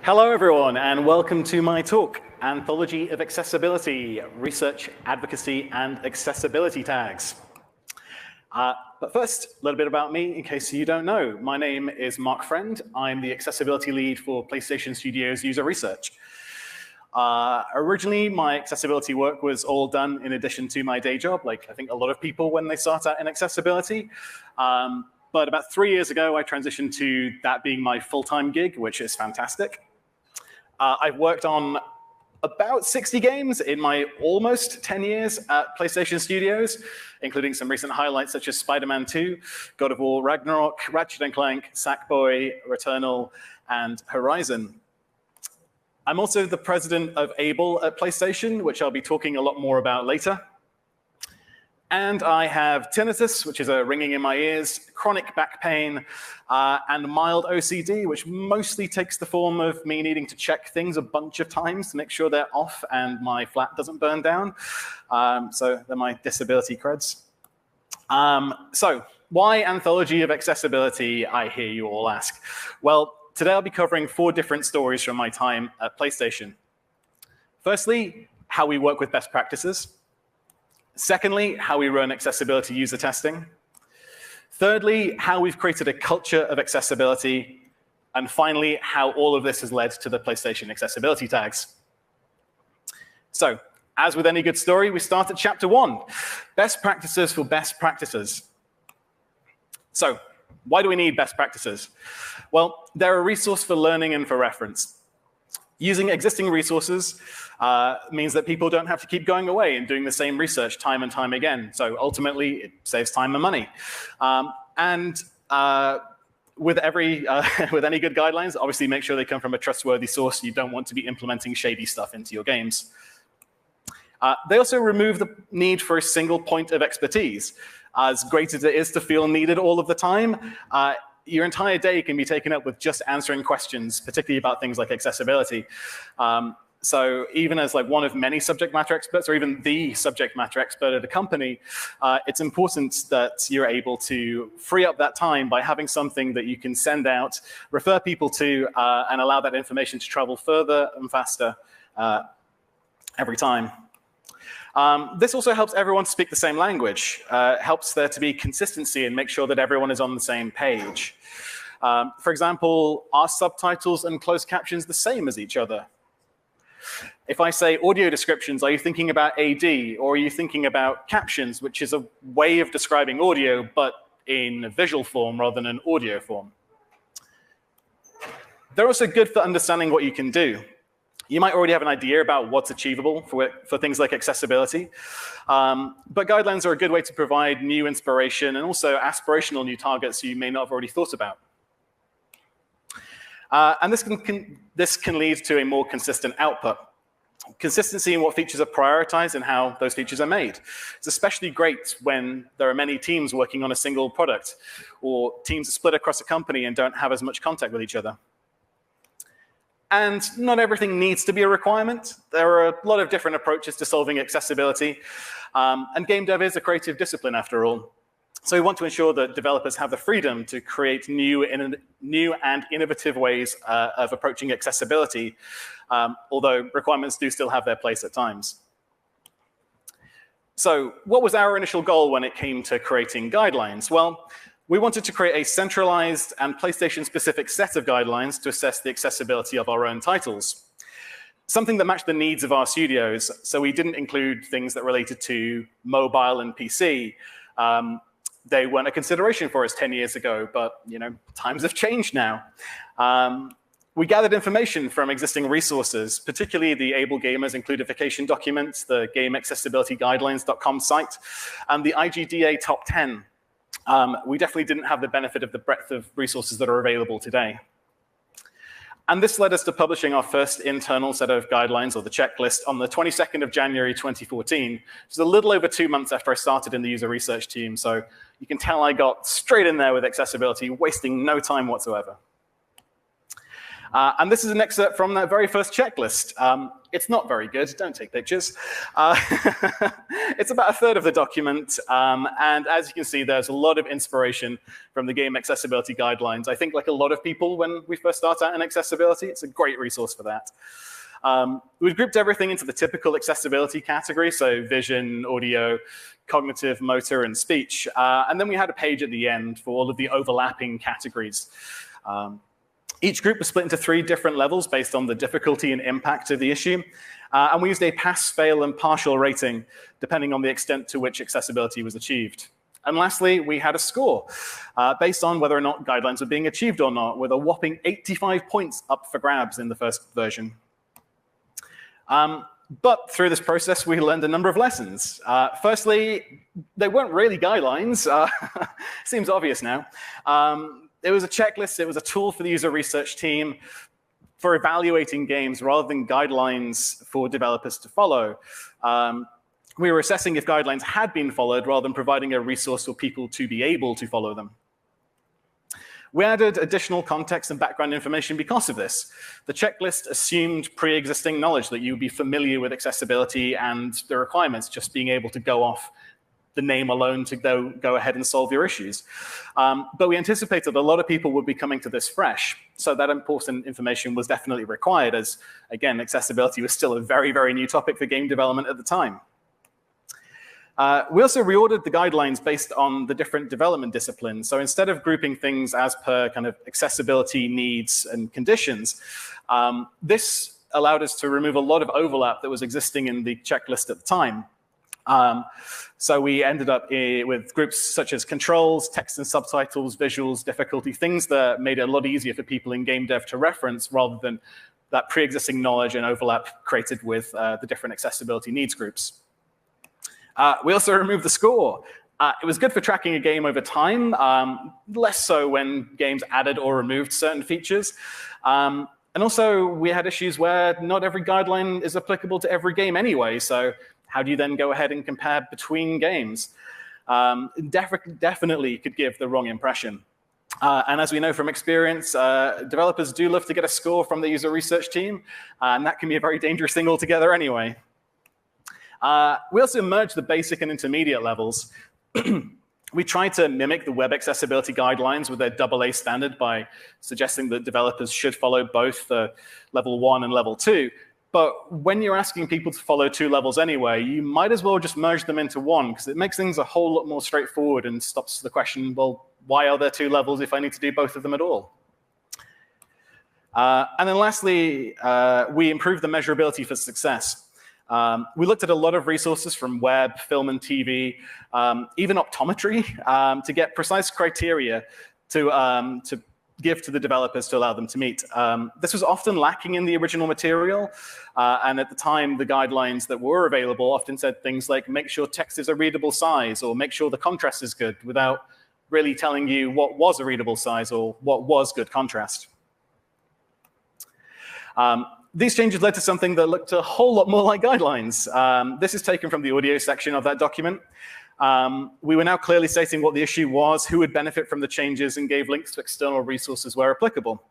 Hello, everyone, and welcome to my talk, Anthology of Accessibility, Research, Advocacy, and Accessibility Tags. But first, a little bit about me, in case you don't know. My name is Mark Friend. I'm the accessibility lead for PlayStation Studios User Research. Originally, my accessibility work was all done in addition to my day job, like I think a lot of people when they start out in accessibility. But about 3 years ago, I transitioned to that being my full-time gig, which is fantastic. I've worked on about 60 games in my almost 10 years at PlayStation Studios, including some recent highlights such as Spider-Man 2, God of War Ragnarok, Ratchet & Clank, Sackboy, Returnal, and Horizon. I'm also the president of Able at PlayStation, which I'll be talking a lot more about later. And I have tinnitus, which is a ringing in my ears, chronic back pain, and mild OCD, which mostly takes the form of me needing to check things a bunch of times to make sure they're off and my flat doesn't burn down. So they're my disability creds. So why Anthology of Accessibility, I hear you all ask? Well, today I'll be covering 4 different stories from my time at PlayStation. Firstly, how we work with best practices. Secondly, how we run accessibility user testing. Thirdly, how we've created a culture of accessibility. And finally, how all of this has led to the PlayStation accessibility tags. So, as with any good story, we start at chapter 1, best practices for best practices. So, why do we need best practices? Well, they're a resource for learning and for reference. Using existing resources means that people don't have to keep going away and doing the same research time and time again. So ultimately, it saves time and money. With any good guidelines, obviously make sure they come from a trustworthy source. You don't want to be implementing shady stuff into your games. They also remove the need for a single point of expertise. As great as it is to feel needed all of the time, your entire day can be taken up with just answering questions, particularly about things like accessibility. So even as like one of many subject matter experts, or even the subject matter expert at a company, it's important that you're able to free up that time by having something that you can send out, refer people to, and allow that information to travel further and faster every time. This also helps everyone speak the same language, helps there to be consistency and make sure that everyone is on the same page. For example, are subtitles and closed captions the same as each other? If I say audio descriptions, are you thinking about AD, or are you thinking about captions, which is a way of describing audio, but in a visual form rather than an audio form? They're also good for understanding what you can do. You might already have an idea about what's achievable for things like accessibility, but guidelines are a good way to provide new inspiration and also aspirational new targets you may not have already thought about. And this can lead to a more consistent output. Consistency in what features are prioritized and how those features are made. It's especially great when there are many teams working on a single product, or teams are split across a company and don't have as much contact with each other. And not everything needs to be a requirement. There are a lot of different approaches to solving accessibility. And game dev is a creative discipline, after all. So we want to ensure that developers have the freedom to create new and innovative ways of approaching accessibility, although requirements do still have their place at times. So what was our initial goal when it came to creating guidelines? Well, we wanted to create a centralized and PlayStation-specific set of guidelines to assess the accessibility of our own titles. Something that matched the needs of our studios, so we didn't include things that related to mobile and PC. They weren't a consideration for us 10 years ago, but times have changed now. We gathered information from existing resources, particularly the Able Gamers Includification document, the GameAccessibilityGuidelines.com site, and the IGDA Top 10. We definitely didn't have the benefit of the breadth of resources that are available today. And this led us to publishing our first internal set of guidelines, or the checklist, on the 22nd of January 2014, which is a little over 2 months after I started in the user research team. So you can tell I got straight in there with accessibility, wasting no time whatsoever. And this is an excerpt from that very first checklist. It's not very good, don't take pictures. It's about a third of the document, and as you can see, there's a lot of inspiration from the game accessibility guidelines. I think like a lot of people when we first start out in accessibility, it's a great resource for that. We've grouped everything into the typical accessibility category, so vision, audio, cognitive, motor, and speech. And then we had a page at the end for all of the overlapping categories. Each group was split into 3 different levels based on the difficulty and impact of the issue. And we used a pass, fail, and partial rating, depending on the extent to which accessibility was achieved. And lastly, we had a score based on whether or not guidelines were being achieved or not, with a whopping 85 points up for grabs in the first version. But through this process, we learned a number of lessons. Firstly, they weren't really guidelines. Seems obvious now. It was a checklist. It was a tool for the user research team for evaluating games rather than guidelines for developers to follow. We were assessing if guidelines had been followed rather than providing a resource for people to be able to follow them. We added additional context and background information because of this. The checklist assumed pre-existing knowledge that you would be familiar with accessibility and the requirements, just being able to go off the name alone to go ahead and solve your issues. But we anticipated a lot of people would be coming to this fresh, so that important information was definitely required as, again, accessibility was still a very, very new topic for game development at the time. We also reordered the guidelines based on the different development disciplines. So instead of grouping things as per kind of accessibility needs and conditions, this allowed us to remove a lot of overlap that was existing in the checklist at the time. So we ended up with groups such as controls, text and subtitles, visuals, difficulty, things that made it a lot easier for people in game dev to reference rather than that pre-existing knowledge and overlap created with the different accessibility needs groups. We also removed the score. It was good for tracking a game over time, less so when games added or removed certain features. And also, we had issues where not every guideline is applicable to every game anyway, so how do you then go ahead and compare between games? Definitely could give the wrong impression. And as we know from experience, developers do love to get a score from the user research team, and that can be a very dangerous thing altogether anyway. We also merged the basic and intermediate levels. We tried to mimic the web accessibility guidelines with their AA standard by suggesting that developers should follow both the level 1 and level 2. But when you're asking people to follow 2 levels anyway, you might as well just merge them into 1, because it makes things a whole lot more straightforward and stops the question, well, why are there 2 levels if I need to do both of them at all? And then lastly, we improved the measurability for success. We looked at a lot of resources from web, film and TV, even optometry, to get precise criteria to give to the developers to allow them to meet. This was often lacking in the original material, and at the time, the guidelines that were available often said things like, make sure text is a readable size, or make sure the contrast is good, without really telling you what was a readable size or what was good contrast. These changes led to something that looked a whole lot more like guidelines. This is taken from the audio section of that document. We were now clearly stating what the issue was, who would benefit from the changes, and gave links to external resources where applicable.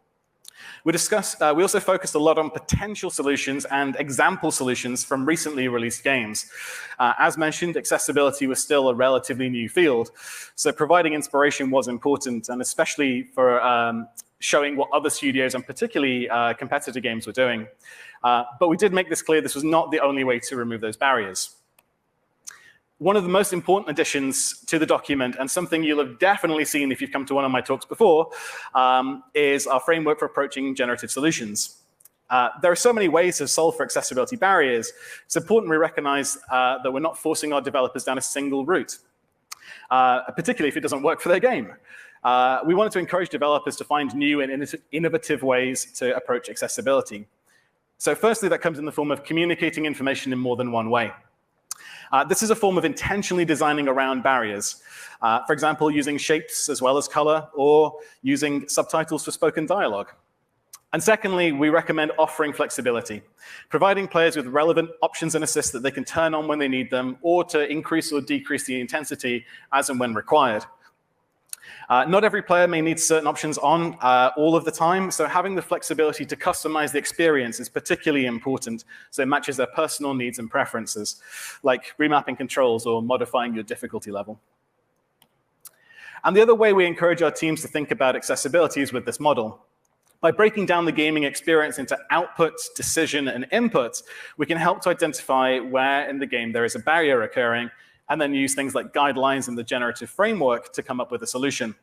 We also focused a lot on potential solutions and example solutions from recently released games. As mentioned, accessibility was still a relatively new field, so providing inspiration was important, and especially for showing what other studios and particularly competitor games were doing. But we did make this clear this was not the only way to remove those barriers. One of the most important additions to the document, and something you'll have definitely seen if you've come to one of my talks before, is our framework for approaching generative solutions. There are so many ways to solve for accessibility barriers. It's important we recognize that we're not forcing our developers down a single route, particularly if it doesn't work for their game. We wanted to encourage developers to find new and innovative ways to approach accessibility. So firstly, that comes in the form of communicating information in more than one way. This is a form of intentionally designing around barriers. For example, using shapes as well as color, or using subtitles for spoken dialogue. And secondly, we recommend offering flexibility, providing players with relevant options and assists that they can turn on when they need them, or to increase or decrease the intensity as and when required. Not every player may need certain options on all of the time, so having the flexibility to customize the experience is particularly important, so it matches their personal needs and preferences, like remapping controls or modifying your difficulty level. And the other way we encourage our teams to think about accessibility is with this model. By breaking down the gaming experience into output, decision, and input, we can help to identify where in the game there is a barrier occurring, and then use things like guidelines and the generative framework to come up with a solution.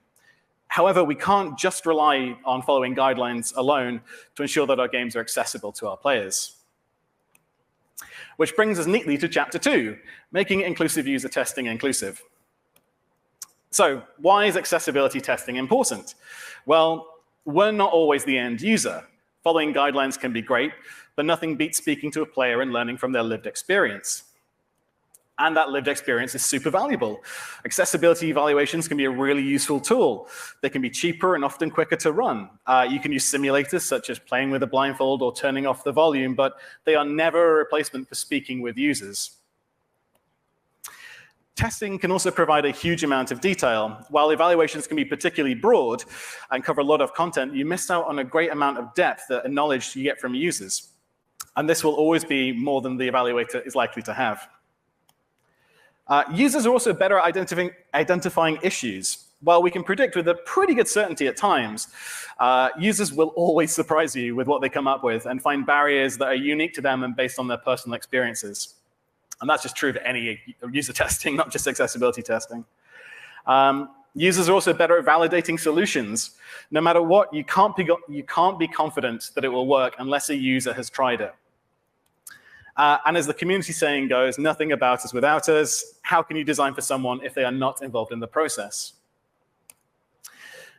However, we can't just rely on following guidelines alone to ensure that our games are accessible to our players. Which brings us neatly to Chapter 2, making inclusive user testing inclusive. So why is accessibility testing important? Well, we're not always the end user. Following guidelines can be great, but nothing beats speaking to a player and learning from their lived experience. And that lived experience is super valuable. Accessibility evaluations can be a really useful tool. They can be cheaper and often quicker to run. You can use simulators such as playing with a blindfold or turning off the volume, but they are never a replacement for speaking with users. Testing can also provide a huge amount of detail. While evaluations can be particularly broad and cover a lot of content, you miss out on a great amount of depth and knowledge you get from users. And this will always be more than the evaluator is likely to have. Users are also better at identifying issues. While we can predict with a pretty good certainty at times, users will always surprise you with what they come up with and find barriers that are unique to them and based on their personal experiences. And that's just true of any user testing, not just accessibility testing. Users are also better at validating solutions. No matter what, you can't be confident that it will work unless a user has tried it. And as the community saying goes, nothing about us without us. How can you design for someone if they are not involved in the process?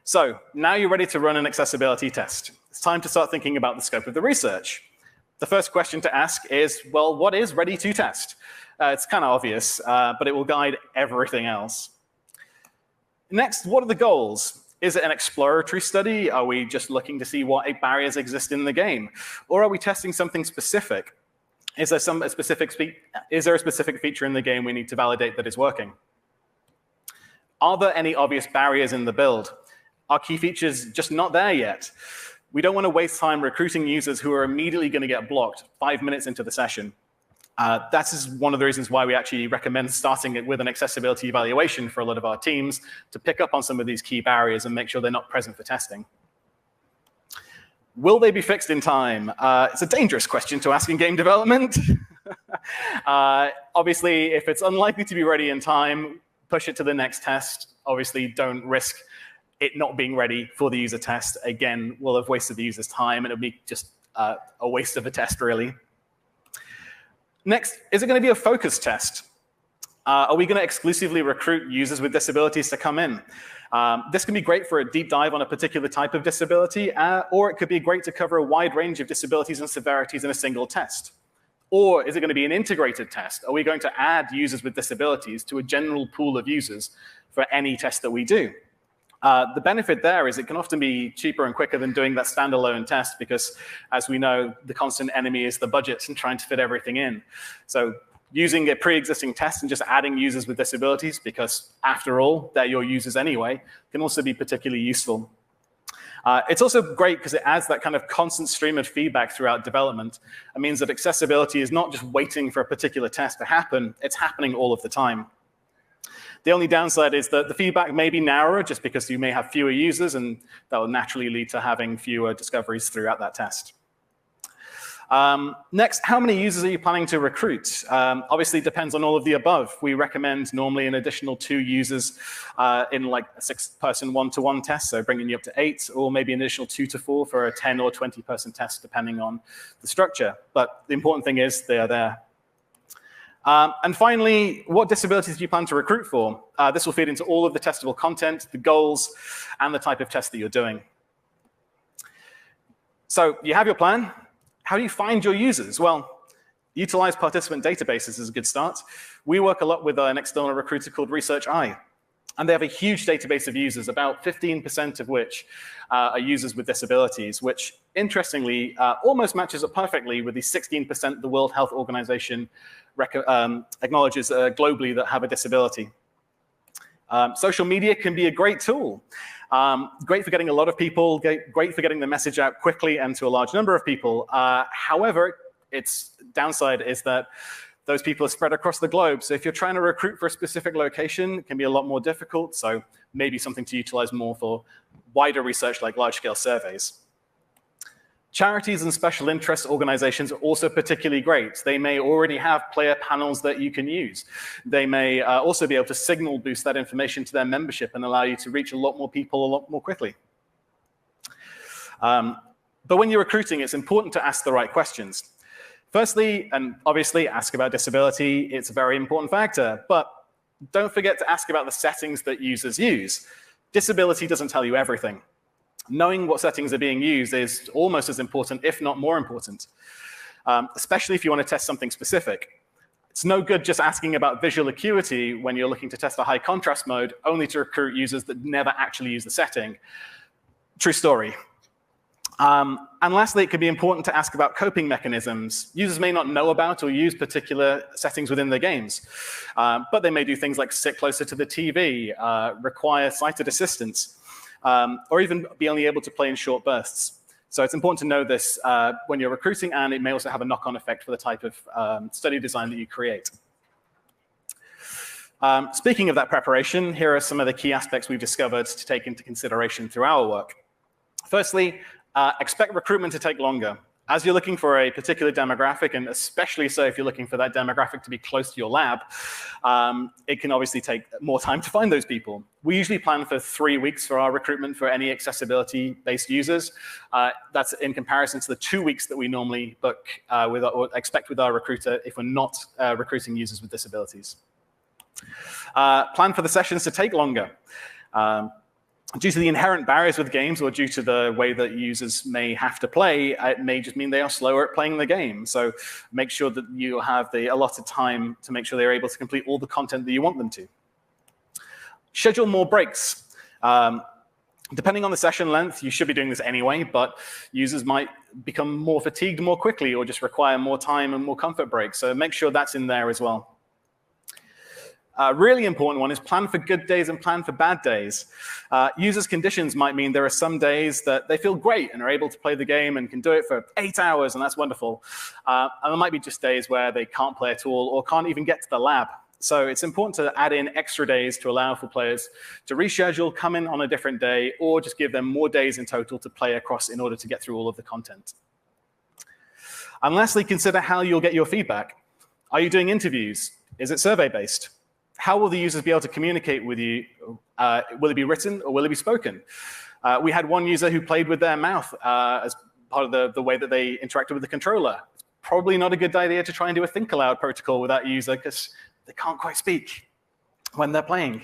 So now you're ready to run an accessibility test. It's time to start thinking about the scope of the research. The first question to ask is, well, what is ready to test? It's kind of obvious, but it will guide everything else. Next, what are the goals? Is it an exploratory study? Are we just looking to see what barriers exist in the game? Or are we testing something specific? Is there a specific feature in the game we need to validate that is working? Are there any obvious barriers in the build? Are key features just not there yet? We don't want to waste time recruiting users who are immediately going to get blocked 5 minutes into the session. That is one of the reasons why we actually recommend starting it with an accessibility evaluation for a lot of our teams to pick up on some of these key barriers and make sure they're not present for testing. Will they be fixed in time? It's a dangerous question to ask in game development. Obviously, if it's unlikely to be ready in time, push it to the next test. Obviously, don't risk it not being ready for the user test. Again, we'll have wasted the user's time, and it'll be just a waste of a test, really. Next, is it going to be a focus test? Are we going to exclusively recruit users with disabilities to come in? This can be great for a deep dive on a particular type of disability, or it could be great to cover a wide range of disabilities and severities in a single test. Or is it going to be an integrated test? Are we going to add users with disabilities to a general pool of users for any test that we do? The benefit there is it can often be cheaper and quicker than doing that standalone test because, as we know, the constant enemy is the budget and trying to fit everything in. So using a pre-existing test and just adding users with disabilities, because after all, they're your users anyway, can also be particularly useful. It's also great because it adds that kind of constant stream of feedback throughout development. It means that accessibility is not just waiting for a particular test to happen, it's happening all of the time. The only downside is that the feedback may be narrower just because you may have fewer users, and that will naturally lead to having fewer discoveries throughout that test. Next, how many users are you planning to recruit? Obviously, it depends on all of the above. We recommend normally an additional 2 users in like a 6-person one-to-one test, so bringing you up to 8, or maybe an additional 2 to 4 for a 10 or 20-person test, depending on the structure. But the important thing is they are there. And finally, what disabilities do you plan to recruit for? This will feed into all of the testable content, the goals, and the type of test that you're doing. So you have your plan. How do you find your users? Well, utilize participant databases is a good start. We work a lot with an external recruiter called ResearchEye. And they have a huge database of users, about 15% of which are users with disabilities, which, interestingly, almost matches up perfectly with the 16% the World Health Organization acknowledges globally that have a disability. Social media can be a great tool. Great for getting a lot of people, great for getting the message out quickly and to a large number of people. However, its downside is that those people are spread across the globe. So if you're trying to recruit for a specific location, it can be a lot more difficult. So maybe something to utilize more for wider research like large-scale surveys. Charities and special interest organizations are also particularly great. They may already have player panels that you can use. They may also be able to signal boost that information to their membership and allow you to reach a lot more people a lot more quickly. But when you're recruiting, it's important to ask the right questions. Firstly, and obviously, ask about disability. It's a very important factor. But don't forget to ask about the settings that users use. Disability doesn't tell you everything. Knowing what settings are being used is almost as important, if not more important, especially if you want to test something specific. It's no good just asking about visual acuity when you're looking to test a high contrast mode, only to recruit users that never actually use the setting. True story. And lastly, it can be important to ask about coping mechanisms. Users may not know about or use particular settings within their games, but they may do things like sit closer to the TV, require sighted assistance, or even be only able to play in short bursts. So it's important to know this when you're recruiting, and it may also have a knock-on effect for the type of study design that you create. Speaking of that preparation, here are some of the key aspects we've discovered to take into consideration through our work. Firstly, expect recruitment to take longer. As you're looking for a particular demographic, and especially so if you're looking for that demographic to be close to your lab, it can obviously take more time to find those people. We usually plan for 3 weeks for our recruitment for any accessibility-based users. That's in comparison to the 2 weeks that we normally book or expect with our recruiter if we're not recruiting users with disabilities. Plan for the sessions to take longer. Due to the inherent barriers with games or due to the way that users may have to play, it may just mean they are slower at playing the game. So make sure that you have the allotted time to make sure they're able to complete all the content that you want them to. Schedule more breaks. Depending on the session length, you should be doing this anyway, but users might become more fatigued more quickly or just require more time and more comfort breaks. So make sure that's in there as well. Really important one is plan for good days and plan for bad days. Users' conditions might mean there are some days that they feel great and are able to play the game and can do it for 8 hours, and that's wonderful. And there might be just days where they can't play at all or can't even get to the lab. So it's important to add in extra days to allow for players to reschedule, come in on a different day, or just give them more days in total to play across in order to get through all of the content. And lastly, consider how you'll get your feedback. Are you doing interviews? Is it survey-based? How will the users be able to communicate with you? Will it be written or will it be spoken? We had one user who played with their mouth as part of the way that they interacted with the controller. It's probably not a good idea to try and do a think aloud protocol with that user because they can't quite speak when they're playing.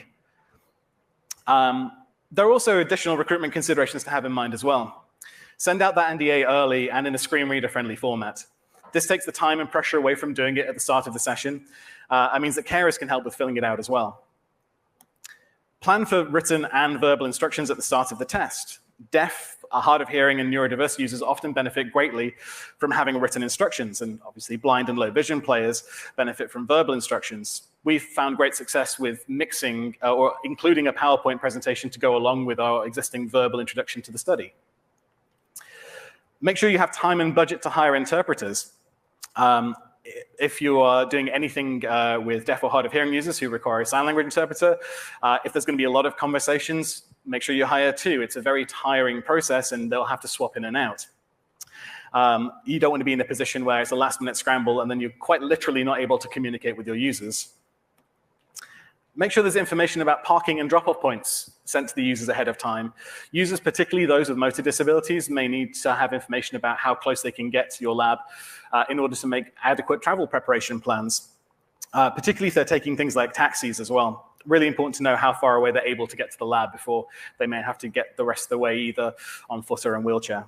There are also additional recruitment considerations to have in mind as well. Send out that NDA early and in a screen reader-friendly format. This takes the time and pressure away from doing it at the start of the session. It means that carers can help with filling it out as well. Plan for written and verbal instructions at the start of the test. Deaf, hard of hearing, and neurodiverse users often benefit greatly from having written instructions, and obviously blind and low vision players benefit from verbal instructions. We've found great success with mixing or including a PowerPoint presentation to go along with our existing verbal introduction to the study. Make sure you have time and budget to hire interpreters. If you are doing anything with deaf or hard of hearing users who require a sign language interpreter, if there's going to be a lot of conversations, make sure you hire two. It's a very tiring process, and they'll have to swap in and out. You don't want to be in a position where it's a last-minute scramble, and then you're quite literally not able to communicate with your users. Make sure there's information about parking and drop-off points sent to the users ahead of time. Users, particularly those with motor disabilities, may need to have information about how close they can get to your lab in order to make adequate travel preparation plans, particularly if they're taking things like taxis as well. Really important to know how far away they're able to get to the lab before they may have to get the rest of the way either on foot or in wheelchair.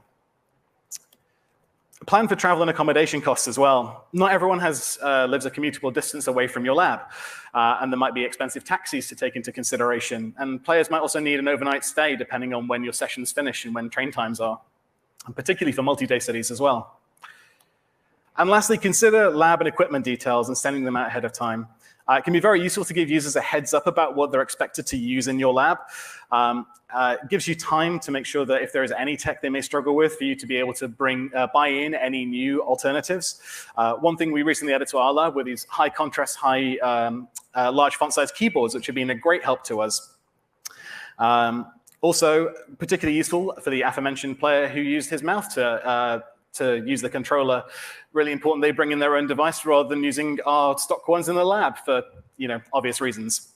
Plan for travel and accommodation costs as well. Not everyone lives a commutable distance away from your lab, and there might be expensive taxis to take into consideration. And players might also need an overnight stay depending on when your sessions finish and when train times are, and particularly for multi-day studies as well. And lastly, consider lab and equipment details and sending them out ahead of time. It can be very useful to give users a heads up about what they're expected to use in your lab. It gives you time to make sure that if there is any tech they may struggle with, for you to be able to buy in any new alternatives. One thing we recently added to our lab were these high contrast, large font size keyboards, which have been a great help to us. Also, particularly useful for the aforementioned player who used his mouth to use the controller. Really important they bring in their own device rather than using our stock ones in the lab for obvious reasons.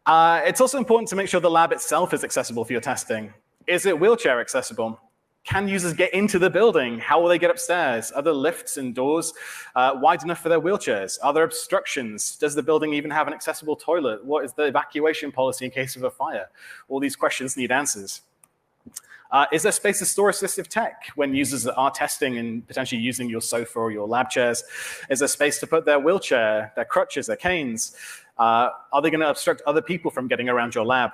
It's also important to make sure the lab itself is accessible for your testing. Is it wheelchair accessible? Can users get into the building? How will they get upstairs? Are there lifts and doors wide enough for their wheelchairs? Are there obstructions? Does the building even have an accessible toilet? What is the evacuation policy in case of a fire? All these questions need answers. Is there space to store assistive tech when users are testing and potentially using your sofa or your lab chairs? Is there space to put their wheelchair, their crutches, their canes? Are they going to obstruct other people from getting around your lab?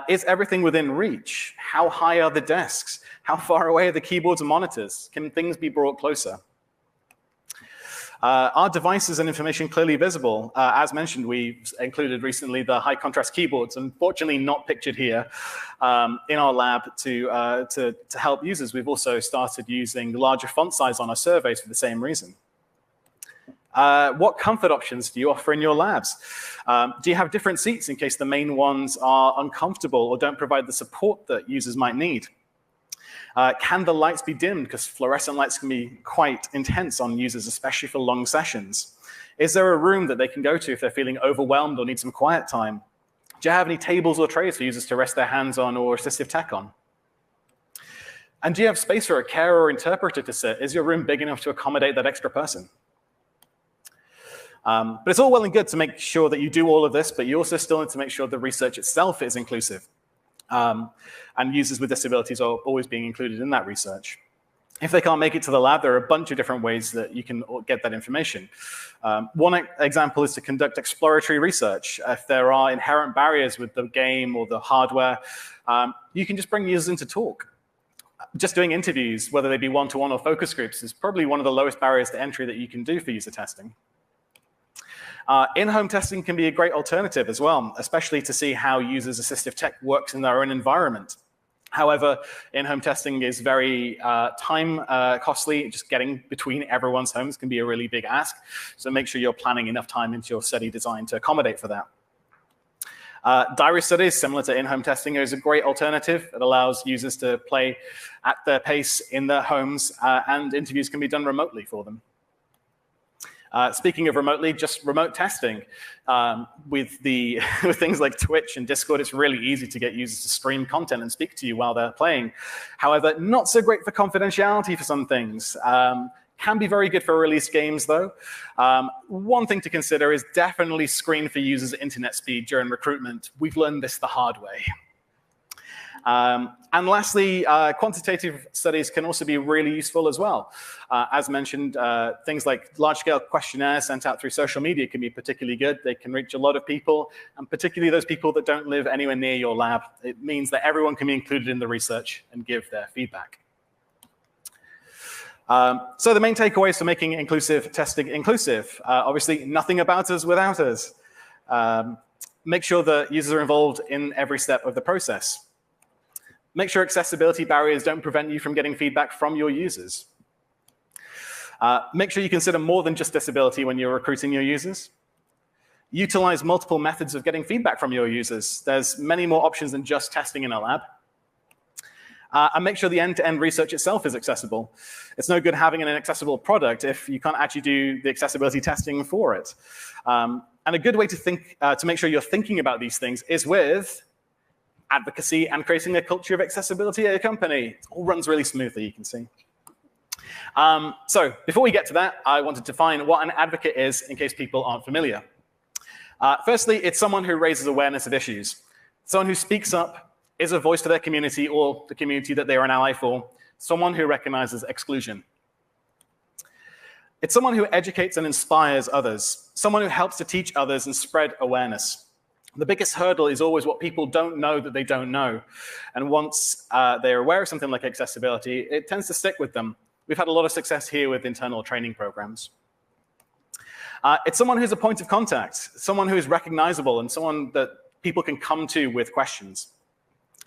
Is everything within reach? How high are the desks? How far away are the keyboards and monitors? Can things be brought closer? Are devices and information clearly visible? As mentioned, we included recently the high contrast keyboards, unfortunately not pictured here in our lab to help users. We've also started using larger font size on our surveys for the same reason. What comfort options do you offer in your labs? Do you have different seats in case the main ones are uncomfortable or don't provide the support that users might need? Can the lights be dimmed? Because fluorescent lights can be quite intense on users, especially for long sessions. Is there a room that they can go to if they're feeling overwhelmed or need some quiet time? Do you have any tables or trays for users to rest their hands on or assistive tech on? And do you have space for a carer or interpreter to sit? Is your room big enough to accommodate that extra person? But it's all well and good to make sure that you do all of this, but you also still need to make sure the research itself is inclusive. And users with disabilities are always being included in that research. If they can't make it to the lab, there are a bunch of different ways that you can get that information. One example is to conduct exploratory research. If there are inherent barriers with the game or the hardware, you can just bring users in to talk. Just doing interviews, whether they be one-to-one or focus groups, is probably one of the lowest barriers to entry that you can do for user testing. In-home testing can be a great alternative as well, especially to see how users' assistive tech works in their own environment. However, in-home testing is very time costly. Just getting between everyone's homes can be a really big ask. So make sure you're planning enough time into your study design to accommodate for that. Diary studies, similar to in-home testing, is a great alternative. It allows users to play at their pace in their homes, and interviews can be done remotely for them. Speaking of remotely, just remote testing. With things like Twitch and Discord, it's really easy to get users to stream content and speak to you while they're playing. However, not so great for confidentiality for some things. Can be very good for released games, though. One thing to consider is definitely screen for users' internet speed during recruitment. We've learned this the hard way. And lastly, quantitative studies can also be really useful as well. As mentioned, things like large-scale questionnaires sent out through social media can be particularly good. They can reach a lot of people, and particularly those people that don't live anywhere near your lab. It means that everyone can be included in the research and give their feedback. So the main takeaways for making inclusive testing inclusive. Obviously, nothing about us without us. Make sure that users are involved in every step of the process. Make sure accessibility barriers don't prevent you from getting feedback from your users. Make sure you consider more than just disability when you're recruiting your users. Utilize multiple methods of getting feedback from your users. There's many more options than just testing in a lab. And make sure the end-to-end research itself is accessible. It's no good having an inaccessible product if you can't actually do the accessibility testing for it. And a good way to think, to make sure you're thinking about these things is with advocacy and creating a culture of accessibility at your company. It all runs really smoothly, you can see. So before we get to that, I wanted to define what an advocate is in case people aren't familiar. Firstly, it's someone who raises awareness of issues. Someone who speaks up, is a voice to their community or the community that they are an ally for. Someone who recognizes exclusion. It's someone who educates and inspires others. Someone who helps to teach others and spread awareness. The biggest hurdle is always what people don't know that they don't know. And once they're aware of something like accessibility, it tends to stick with them. We've had a lot of success here with internal training programs. It's someone who's a point of contact, someone who is recognizable, and someone that people can come to with questions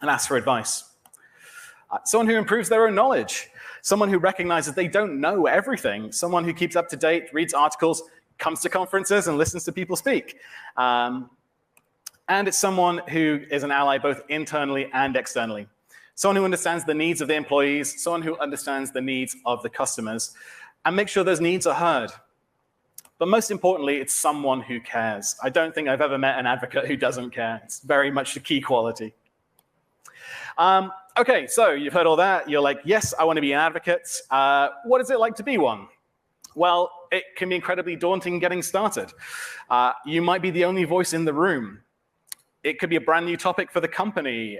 and ask for advice. Someone who improves their own knowledge, someone who recognizes they don't know everything, someone who keeps up to date, reads articles, comes to conferences, and listens to people speak. And it's someone who is an ally both internally and externally. Someone who understands the needs of the employees, someone who understands the needs of the customers, and make sure those needs are heard. But most importantly, it's someone who cares. I don't think I've ever met an advocate who doesn't care. It's very much a key quality. Okay, so you've heard all that. You're like, yes, I want to be an advocate. What is it like to be one? Well, it can be incredibly daunting getting started. You might be the only voice in the room. It could be a brand new topic for the company.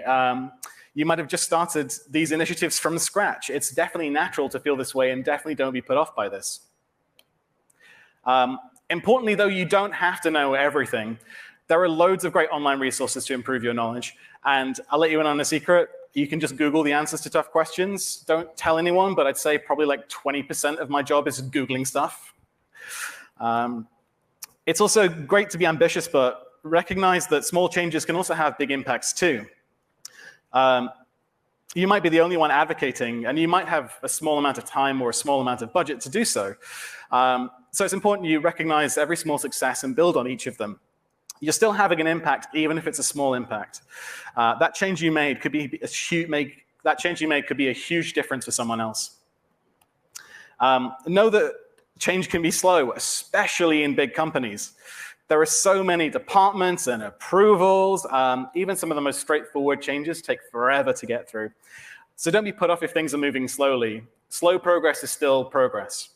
You might have just started these initiatives from scratch. It's definitely natural to feel this way, and definitely don't be put off by this. Importantly, though, you don't have to know everything. There are loads of great online resources to improve your knowledge. And I'll let you in on a secret. You can just Google the answers to tough questions. Don't tell anyone, but I'd say probably like 20% of my job is Googling stuff. It's also great to be ambitious, but recognize that small changes can also have big impacts too. You might be the only one advocating, and you might have a small amount of time or a small amount of budget to do so. So it's important you recognize every small success and build on each of them. You're still having an impact, even if it's a small impact. That change you made could be a huge difference for someone else. Know that change can be slow, especially in big companies. There are so many departments and approvals. Even some of the most straightforward changes take forever to get through. So don't be put off if things are moving slowly. Slow progress is still progress.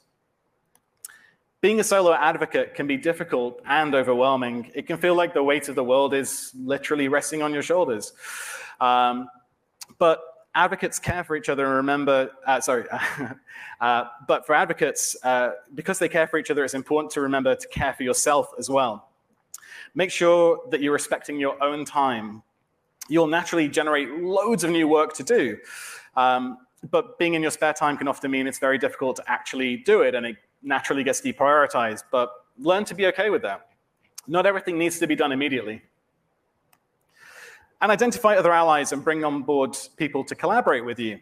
Being a solo advocate can be difficult and overwhelming. It can feel like the weight of the world is literally resting on your shoulders. But advocates care for each other and remember, but for advocates, because they care for each other, it's important to remember to care for yourself as well. Make sure that you're respecting your own time. You'll naturally generate loads of new work to do. But being in your spare time can often mean it's very difficult to actually do it, and it naturally gets deprioritized. But learn to be okay with that. Not everything needs to be done immediately. And identify other allies and bring on board people to collaborate with you.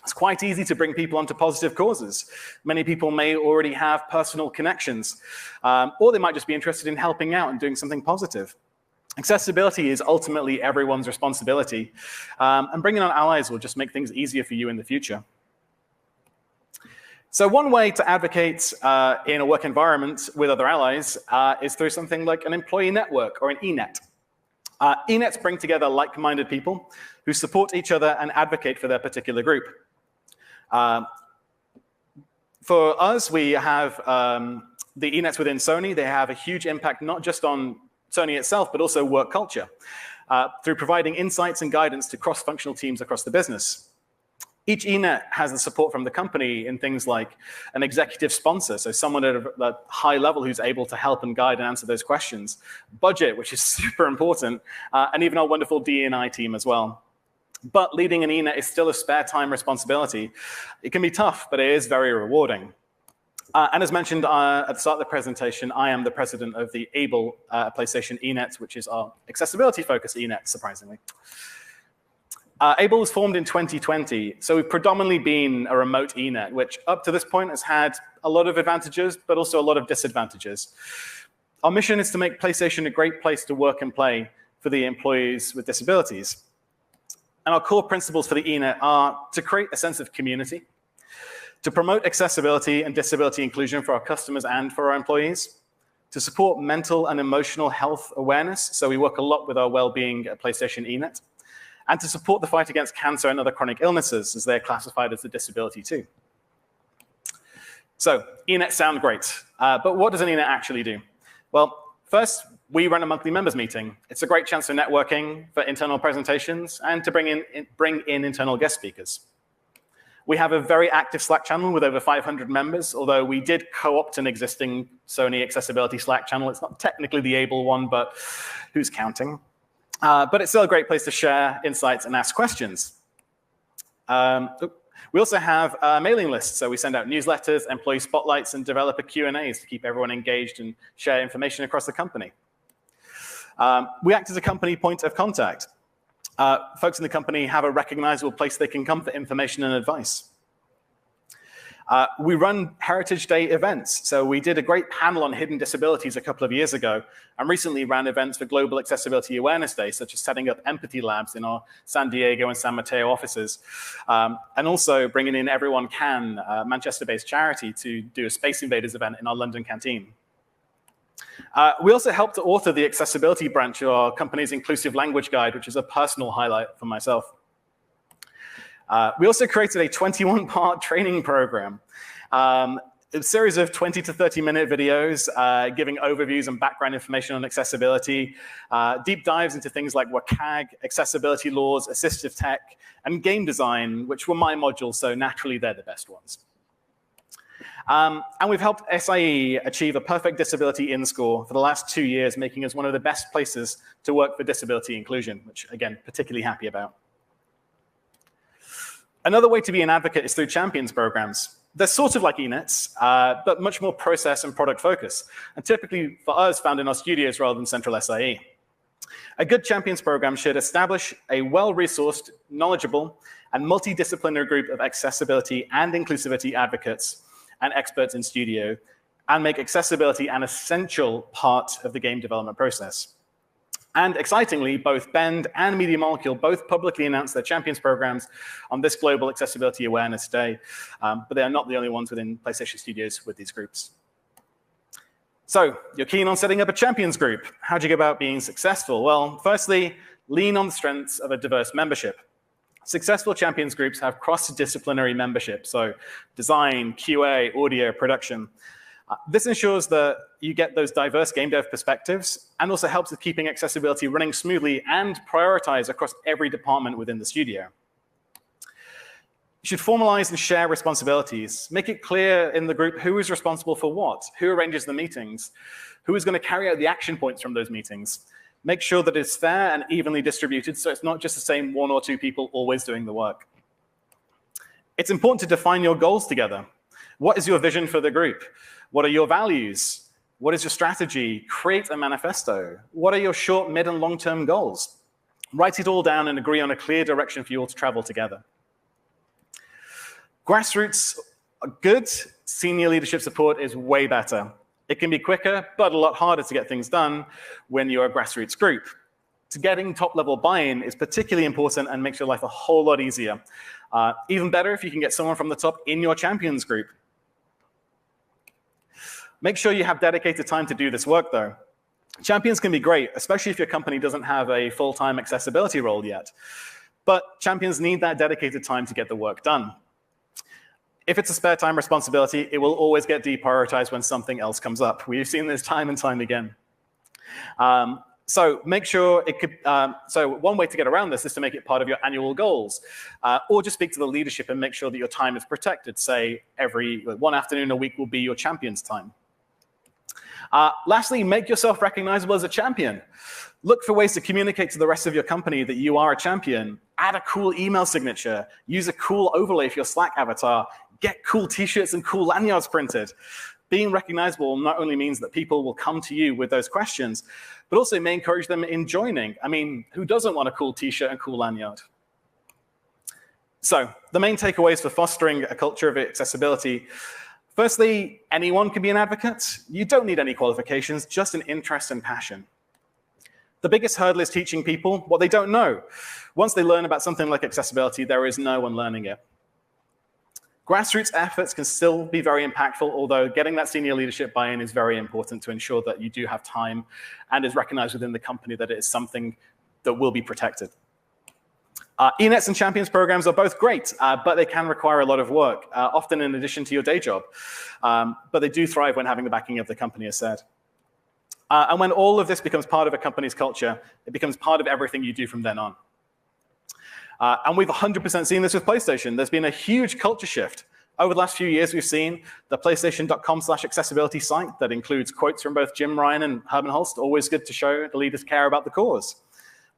It's quite easy to bring people onto positive causes. Many people may already have personal connections, or they might just be interested in helping out and doing something positive. Accessibility is ultimately everyone's responsibility, and bringing on allies will just make things easier for you in the future. So one way to advocate in a work environment with other allies is through something like an employee network or an eNet. eNets bring together like-minded people who support each other and advocate for their particular group. For us, we have the eNets within Sony. They have a huge impact not just on Sony itself, but also work culture, through providing insights and guidance to cross-functional teams across the business. Each eNet has the support from the company in things like an executive sponsor, so someone at a high level who's able to help and guide and answer those questions. Budget, which is super important, and even our wonderful D&I team as well. But leading an eNet is still a spare time responsibility. It can be tough, but it is very rewarding. And as mentioned at the start of the presentation, I am the president of the Able PlayStation eNet, which is our accessibility-focused eNet, surprisingly. Able was formed in 2020, so we've predominantly been a remote eNet, which up to this point has had a lot of advantages, but also a lot of disadvantages. Our mission is to make PlayStation a great place to work and play for the employees with disabilities. And our core principles for the eNet are to create a sense of community, to promote accessibility and disability inclusion for our customers and for our employees, to support mental and emotional health awareness, so we work a lot with our well-being at PlayStation eNet, and to support the fight against cancer and other chronic illnesses, as they're classified as a disability too. So, eNets sound great, but what does an eNet actually do? Well, first, we run a monthly members meeting. It's a great chance for networking, for internal presentations, and to bring in internal guest speakers. We have a very active Slack channel with over 500 members, although we did co-opt an existing Sony accessibility Slack channel. It's not technically the Able one, but who's counting? But it's still a great place to share insights and ask questions. We also have mailing lists, so we send out newsletters, employee spotlights, and developer Q&As to keep everyone engaged and share information across the company. We act as a company point of contact. Folks in the company have a recognizable place they can come for information and advice. We run Heritage Day events. So we did a great panel on hidden disabilities a couple of years ago, and recently ran events for Global Accessibility Awareness Day, such as setting up empathy labs in our San Diego and San Mateo offices, and also bringing in Everyone Can, a Manchester-based charity, to do a Space Invaders event in our London canteen. We also helped to author the accessibility branch of our company's inclusive language guide, which is a personal highlight for myself. We also created a 21-part training program, a series of 20 to 30-minute videos giving overviews and background information on accessibility, deep dives into things like WCAG, accessibility laws, assistive tech, and game design, which were my modules, so naturally they're the best ones. And we've helped SIE achieve a perfect disability in-score for the last 2 years, making us one of the best places to work for disability inclusion, which, again, particularly happy about. Another way to be an advocate is through champions programs. They're sort of like ENETs, but much more process and product focus, and typically for us found in our studios rather than central SIE. A good champions program should establish a well-resourced, knowledgeable, and multidisciplinary group of accessibility and inclusivity advocates and experts in studio, and make accessibility an essential part of the game development process. And excitingly, both Bend and Media Molecule both publicly announced their champions programs on this Global Accessibility Awareness Day, but they are not the only ones within PlayStation Studios with these groups. So you're keen on setting up a champions group. How do you go about being successful? Well, firstly, lean on the strengths of a diverse membership. Successful champions groups have cross-disciplinary membership, so design, QA, audio, production. This ensures that you get those diverse game dev perspectives and also helps with keeping accessibility running smoothly and prioritize across every department within the studio. You should formalize and share responsibilities. Make it clear in the group who is responsible for what, who arranges the meetings, who is going to carry out the action points from those meetings. Make sure that it's fair and evenly distributed so it's not just the same 1 or 2 people always doing the work. It's important to define your goals together. What is your vision for the group? What are your values? What is your strategy? Create a manifesto. What are your short, mid, and long-term goals? Write it all down and agree on a clear direction for you all to travel together. Grassroots are good. Senior leadership support is way better. It can be quicker, but a lot harder to get things done when you're a grassroots group. Getting top-level buy-in is particularly important and makes your life a whole lot easier. Even better if you can get someone from the top in your champions group. Make sure you have dedicated time to do this work, though. Champions can be great, especially if your company doesn't have a full-time accessibility role yet. But champions need that dedicated time to get the work done. If it's a spare time responsibility, it will always get deprioritized when something else comes up. We've seen this time and time again. So make sure it could, so one way to get around this is to make it part of your annual goals, or just speak to the leadership and make sure that your time is protected. Say every 1 afternoon a week will be your champion's time. Lastly, make yourself recognizable as a champion. Look for ways to communicate to the rest of your company that you are a champion. Add a cool email signature. Use a cool overlay for your Slack avatar. Get cool t-shirts and cool lanyards printed. Being recognizable not only means that people will come to you with those questions, but also may encourage them in joining. I mean, who doesn't want a cool t-shirt and cool lanyard? So the main takeaways for fostering a culture of accessibility. Firstly, anyone can be an advocate. You don't need any qualifications, just an interest and passion. The biggest hurdle is teaching people what they don't know. Once they learn about something like accessibility, there is no one learning it. Grassroots efforts can still be very impactful, although getting that senior leadership buy-in is very important to ensure that you do have time and is recognized within the company that it is something that will be protected. ENETs and champions programs are both great, but they can require a lot of work, often in addition to your day job. But they do thrive when having the backing of the company, as said. And when all of this becomes part of a company's culture, it becomes part of everything you do from then on. And we've 100% seen this with PlayStation. There's been a huge culture shift. Over the last few years, we've seen the PlayStation.com/accessibility site that includes quotes from both Jim Ryan and Herman Hulst, always good to show the leaders care about the cause.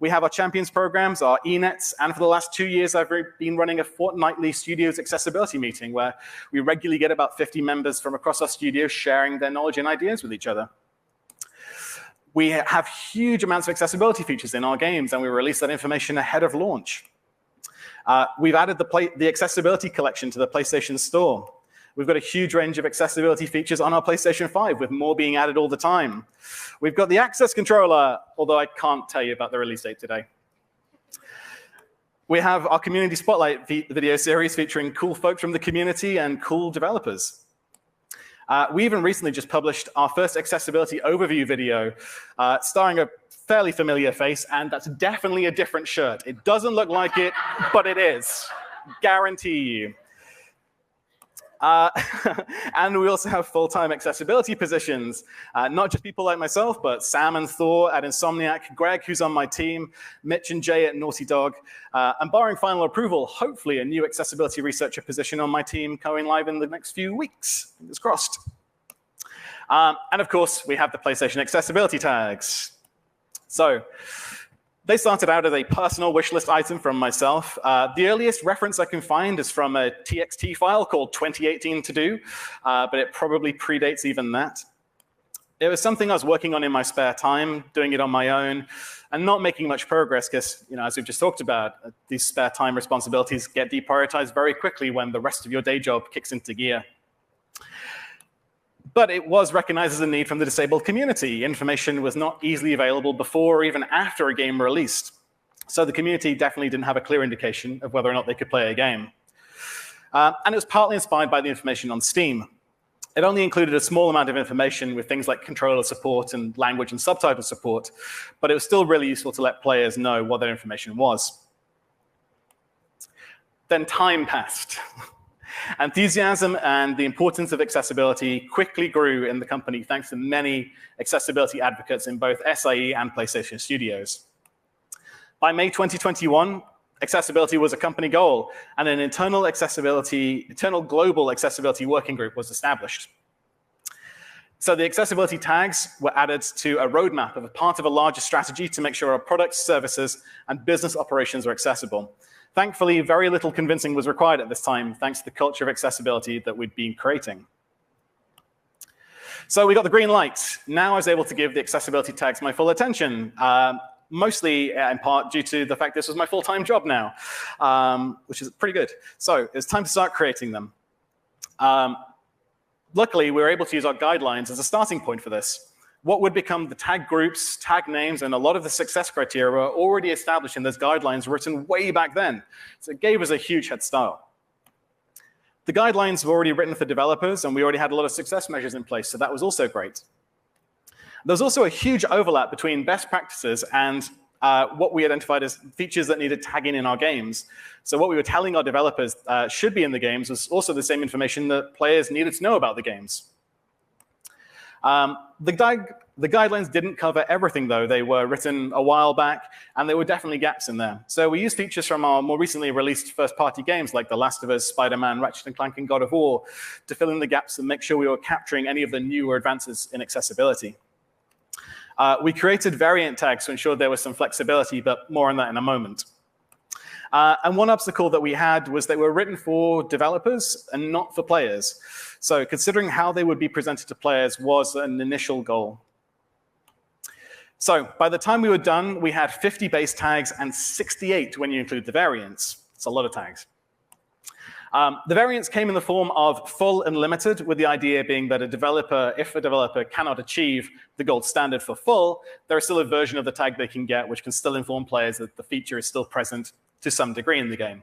We have our champions programs, our ENETs, and for the last 2 years, I've been running a fortnightly studios accessibility meeting where we regularly get about 50 members from across our studios sharing their knowledge and ideas with each other. We have huge amounts of accessibility features in our games, and we release that information ahead of launch. We've added the accessibility collection to the PlayStation Store. We've got a huge range of accessibility features on our PlayStation 5, with more being added all the time. We've got the access controller, although I can't tell you about the release date today. We have our community spotlight video series featuring cool folks from the community and cool developers. We even recently just published our first accessibility overview video, starring a fairly familiar face, and that's definitely a different shirt. It doesn't look like it, but it is. Guarantee you. And we also have full-time accessibility positions, not just people like myself, but Sam and Thor at Insomniac, Greg, who's on my team, Mitch and Jay at Naughty Dog, and barring final approval, hopefully a new accessibility researcher position on my team going live in the next few weeks. Fingers crossed. And of course, we have the PlayStation accessibility tags. So they started out as a personal wish list item from myself. The earliest reference I can find is from a TXT file called 2018 to do, but it probably predates even that. It was something I was working on in my spare time, doing it on my own, and not making much progress because, as we've just talked about, these spare time responsibilities get deprioritized very quickly when the rest of your day job kicks into gear. But it was recognized as a need from the disabled community. Information was not easily available before or even after a game released. So the community definitely didn't have a clear indication of whether or not they could play a game. And it was partly inspired by the information on Steam. It only included a small amount of information with things like controller support and language and subtitle support, but it was still really useful to let players know what that information was. Then time passed. Enthusiasm and the importance of accessibility quickly grew in the company thanks to many accessibility advocates in both SIE and PlayStation Studios. By May 2021, accessibility was a company goal, and an internal global accessibility working group was established. So the accessibility tags were added to a roadmap of a part of a larger strategy to make sure our products, services, and business operations are accessible. Thankfully, very little convincing was required at this time, thanks to the culture of accessibility that we'd been creating. So we got the green light. Now I was able to give the accessibility tags my full attention, mostly in part due to the fact this was my full-time job now, which is pretty good. So it's time to start creating them. Luckily, we were able to use our guidelines as a starting point for this. What would become the tag groups, tag names, and a lot of the success criteria were already established in those guidelines written way back then. So it gave us a huge head start. The guidelines were already written for developers, and we already had a lot of success measures in place, so that was also great. There was also a huge overlap between best practices and what we identified as features that needed tagging in our games. So what we were telling our developers should be in the games was also the same information that players needed to know about the games. The guidelines didn't cover everything, though. They were written a while back, and there were definitely gaps in there. So we used features from our more recently released first-party games like The Last of Us, Spider-Man, Ratchet & Clank, and God of War to fill in the gaps and make sure we were capturing any of the newer advances in accessibility. We created variant tags to ensure there was some flexibility, but more on that in a moment. And one obstacle that we had was they were written for developers and not for players. So considering how they would be presented to players was an initial goal. So by the time we were done, we had 50 base tags and 68 when you include the variants. It's a lot of tags. The variants came in the form of full and limited, with the idea being that if a developer cannot achieve the gold standard for full, there is still a version of the tag they can get which can still inform players that the feature is still present to some degree in the game.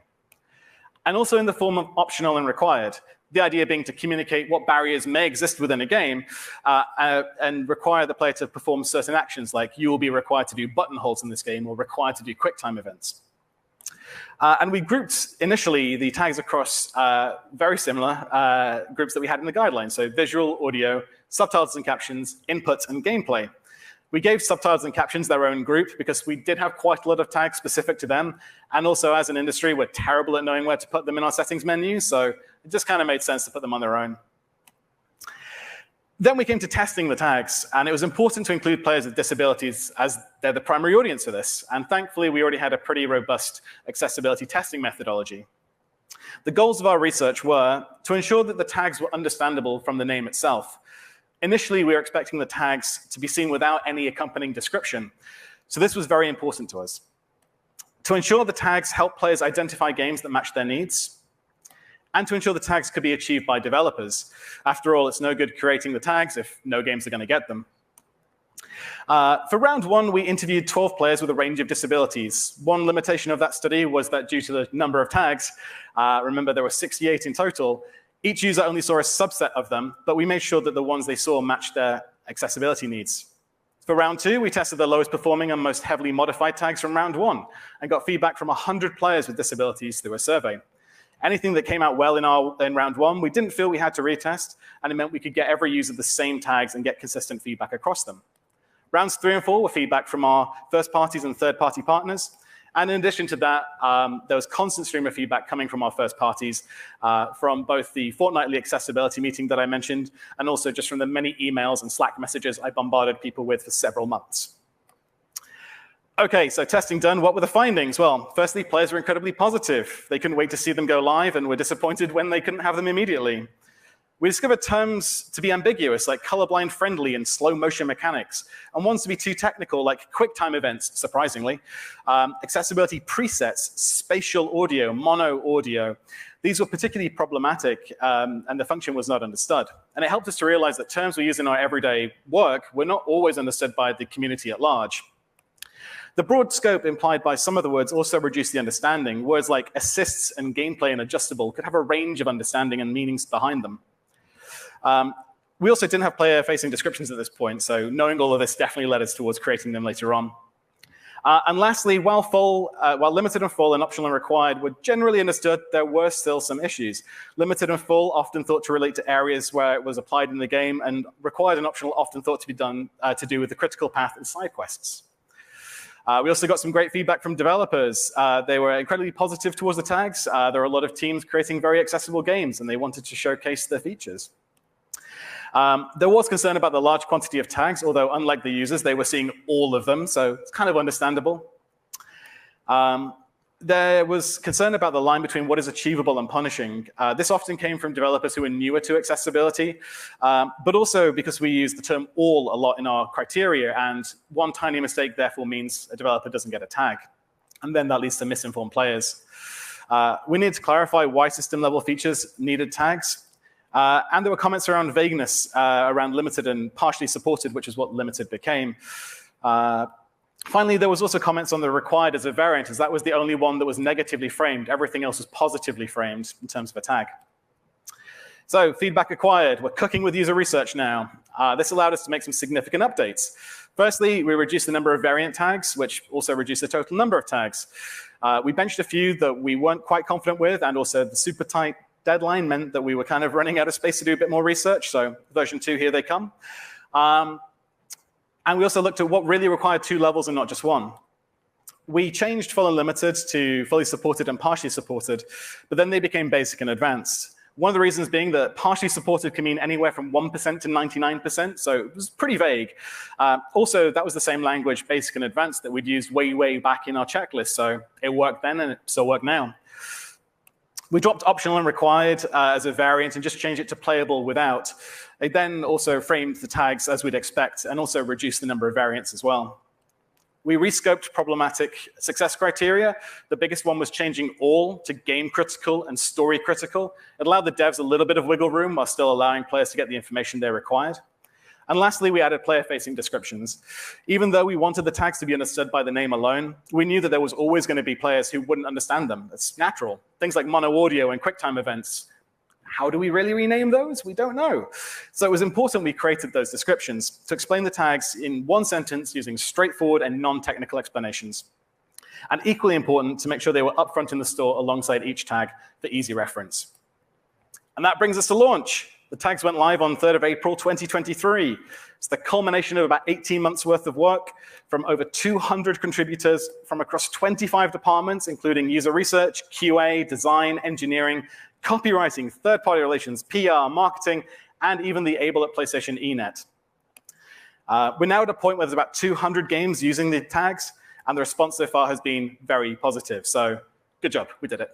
And also in the form of optional and required, the idea being to communicate what barriers may exist within a game and require the player to perform certain actions, like you will be required to do button holds in this game or required to do QuickTime events. And we grouped initially the tags across very similar groups that we had in the guidelines, so visual, audio, subtitles and captions, input, and gameplay. We gave subtitles and captions their own group because we did have quite a lot of tags specific to them, and also as an industry, we're terrible at knowing where to put them in our settings menu, so it just kind of made sense to put them on their own. Then we came to testing the tags, and it was important to include players with disabilities as they're the primary audience for this. And thankfully, we already had a pretty robust accessibility testing methodology. The goals of our research were to ensure that the tags were understandable from the name itself. Initially, we were expecting the tags to be seen without any accompanying description. So this was very important to us. To ensure the tags help players identify games that match their needs, and to ensure the tags could be achieved by developers. After all, it's no good creating the tags if no games are going to get them. For round one, we interviewed 12 players with a range of disabilities. One limitation of that study was that due to the number of tags, remember there were 68 in total, each user only saw a subset of them, but we made sure that the ones they saw matched their accessibility needs. For round two, we tested the lowest performing and most heavily modified tags from round one and got feedback from 100 players with disabilities through a survey. Anything that came out well in round one, we didn't feel we had to retest, and it meant we could get every user the same tags and get consistent feedback across them. Rounds 3 and 4 were feedback from our first parties and third-party partners. And in addition to that, there was constant stream of feedback coming from our first parties, from both the fortnightly accessibility meeting that I mentioned, and also just from the many emails and Slack messages I bombarded people with for several months. OK, so testing done, what were the findings? Well, firstly, players were incredibly positive. They couldn't wait to see them go live and were disappointed when they couldn't have them immediately. We discovered terms to be ambiguous, like colorblind friendly and slow motion mechanics, and ones to be too technical, like QuickTime events, surprisingly, accessibility presets, spatial audio, mono audio. These were particularly problematic, and the function was not understood. And it helped us to realize that terms we use in our everyday work were not always understood by the community at large. The broad scope implied by some of the words also reduced the understanding. Words like assists and gameplay and adjustable could have a range of understanding and meanings behind them. We also didn't have player-facing descriptions at this point, so knowing all of this definitely led us towards creating them later on. And lastly, while limited and full and optional and required were generally understood, there were still some issues. Limited and full often thought to relate to areas where it was applied in the game, and required and optional often thought to be done to do with the critical path and side quests. We also got some great feedback from developers. They were incredibly positive towards the tags. There were a lot of teams creating very accessible games, and they wanted to showcase their features. There was concern about the large quantity of tags, although unlike the users, they were seeing all of them, so it's kind of understandable. There was concern about the line between what is achievable and punishing. This often came from developers who are newer to accessibility, but also because we use the term all a lot in our criteria, and one tiny mistake therefore means a developer doesn't get a tag. And then that leads to misinformed players. We needed to clarify why system-level features needed tags. And there were comments around vagueness, around limited and partially supported, which is what limited became. Finally, there was also comments on the required as a variant, as that was the only one that was negatively framed. Everything else was positively framed in terms of a tag. So feedback acquired. We're cooking with user research now. This allowed us to make some significant updates. Firstly, we reduced the number of variant tags, which also reduced the total number of tags. We benched a few that we weren't quite confident with, and also the super tight deadline meant that we were kind of running out of space to do a bit more research. So version 2, here they come. And we also looked at what really required 2 levels and not just 1. We changed full and limited to fully supported and partially supported, but then they became basic and advanced. One of the reasons being that partially supported can mean anywhere from 1% to 99%, so it was pretty vague. Also, that was the same language, basic and advanced, that we'd used way back in our checklist, so it worked then and it still works now. We dropped optional and required as a variant and just changed it to playable without. It then also framed the tags as we'd expect and also reduced the number of variants as well. We rescoped problematic success criteria. The biggest one was changing all to game critical and story critical. It allowed the devs a little bit of wiggle room while still allowing players to get the information they required. And lastly, we added player-facing descriptions. Even though we wanted the tags to be understood by the name alone, we knew that there was always going to be players who wouldn't understand them. It's natural. Things like mono audio and QuickTime events. How do we really rename those? We don't know. So it was important we created those descriptions to explain the tags in one sentence using straightforward and non-technical explanations. And equally important to make sure they were upfront in the store alongside each tag for easy reference. And that brings us to launch. The tags went live on 3rd of April, 2023. It's the culmination of about 18 months worth of work from over 200 contributors from across 25 departments, including user research, QA, design, engineering, copywriting, third-party relations, PR, marketing, and even the Able at PlayStation eNet. We're now at a point where there's about 200 games using the tags, and the response so far has been very positive. So good job, we did it.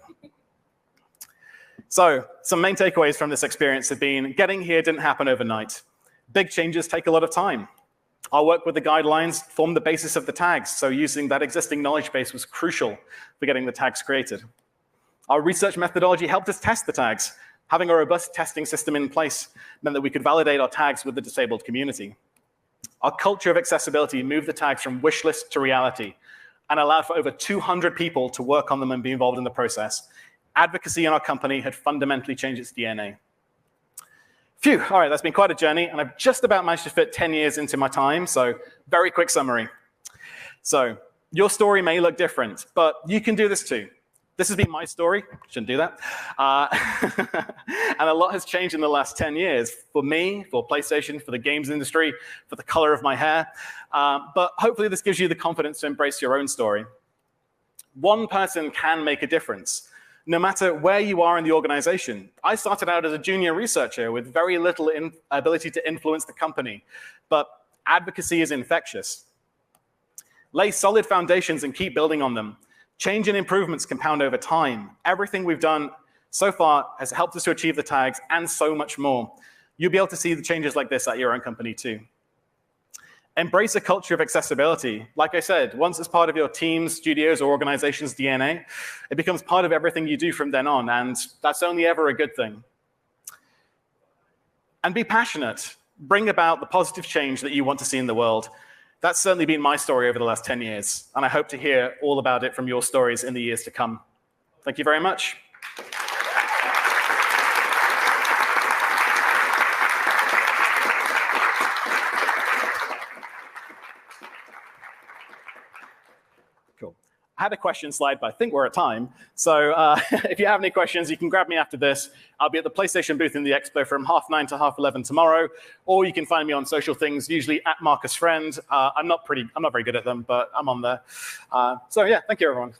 So some main takeaways from this experience have been getting here didn't happen overnight. Big changes take a lot of time. Our work with the guidelines formed the basis of the tags, so using that existing knowledge base was crucial for getting the tags created. Our research methodology helped us test the tags. Having a robust testing system in place meant that we could validate our tags with the disabled community. Our culture of accessibility moved the tags from wish list to reality and allowed for over 200 people to work on them and be involved in the process. Advocacy in our company had fundamentally changed its DNA. Phew, all right, that's been quite a journey, and I've just about managed to fit 10 years into my time, so very quick summary. So your story may look different, but you can do this too. This has been my story. Shouldn't do that. And a lot has changed in the last 10 years for me, for PlayStation, for the games industry, for the color of my hair. But hopefully this gives you the confidence to embrace your own story. One person can make a difference, no matter where you are in the organization. I started out as a junior researcher with very little ability to influence the company, but advocacy is infectious. Lay solid foundations and keep building on them. Change and improvements compound over time. Everything we've done so far has helped us to achieve the tags and so much more. You'll be able to see the changes like this at your own company too. Embrace a culture of accessibility. Like I said, once it's part of your team's, studios, or organization's DNA, it becomes part of everything you do from then on, and that's only ever a good thing. And be passionate. Bring about the positive change that you want to see in the world. That's certainly been my story over the last 10 years, and I hope to hear all about it from your stories in the years to come. Thank you very much. Cool. I had a question slide, but I think we're at time. So if you have any questions, you can grab me after this. I'll be at the PlayStation booth in the Expo from 9:30 to 11:30 tomorrow, or you can find me on social things, usually at Marcus Friend. I'm not very good at them, but I'm on there. So yeah, thank you, everyone.